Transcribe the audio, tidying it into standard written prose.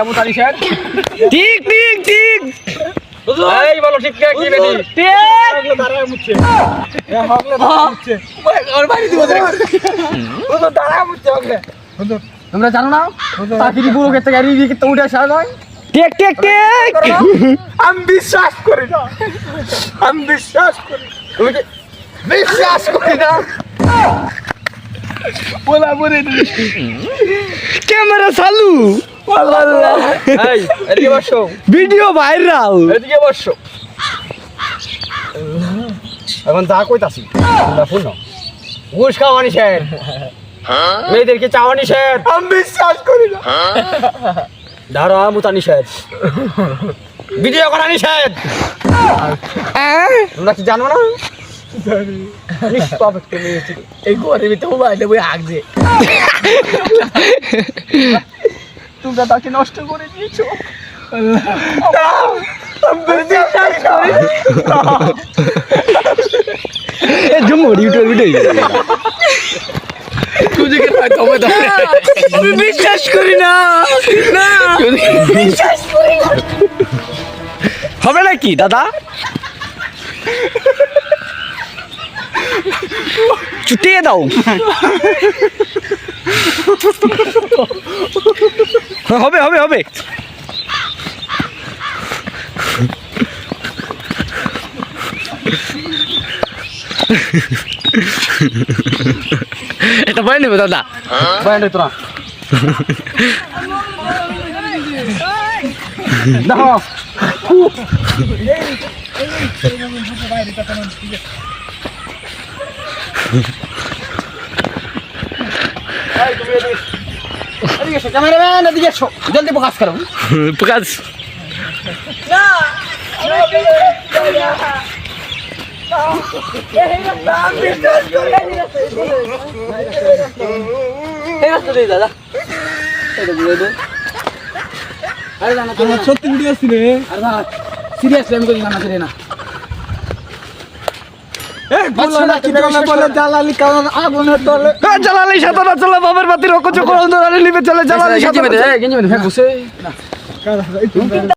মুতানি sir ঠিক ঠিক ঠিক এই বলো ঠিক কি বেটি ঠিক দাঁড়ায় মুচ্ছে এ হগলে দাঁড়ায় মুচ্ছে ওর বাড়ি দিব রে ও তো দাঁড়ায় মুচ্ছে হগলে তোমরা জানো না পাখিরি বুড়ো কেতে গাড়ি দিয়ে কেতে উঠে আসা যায় ঠিক ঠিক ঠিক আমি বিশ্বাস করি না আমি বিশ্বাস করি তুমি কি বিশ্বাস করি না বলা বলে ক্যামেরা চালু আল্লাহ এই এদিকে বসো ভিডিও ভাইরাল এদিকে বসো এখন যা কইতাছি না শুন ঘুষ খাওয়ানি স্যার মেয়েদেরকে চাওয়ানি স্যার আমি বিশ্বাস করি না দাঁড়া মুতানি স্যার ভিডিও করানি স্যার তোমরা কি জানো না এই ঘরের ভিতরে মোবাইলটা বই আগছে তোমরা তাকে নষ্ট করে দিয়েছো জমুরি ইউটিউব ভিডিও আমি বিশ্বাস করি না না বিশ্বাস করি না হবে নাকি দাদা চুটিয়ে দাও হবে হবে হবে এটা বলে নেবে দাদা বাইরে তোরা দাও ক্যামেরাম্যান এদিকে এসো জলদি প্রকাশ করো প্রকাশ দাদা সত্যি ভিডিও ছিল সিরিয়াসলি আমি করি না না জ্বালালি সাঁতার চলে বাবার বাতির অকচ করে লিবে চলে জ্বালালি সাঁতার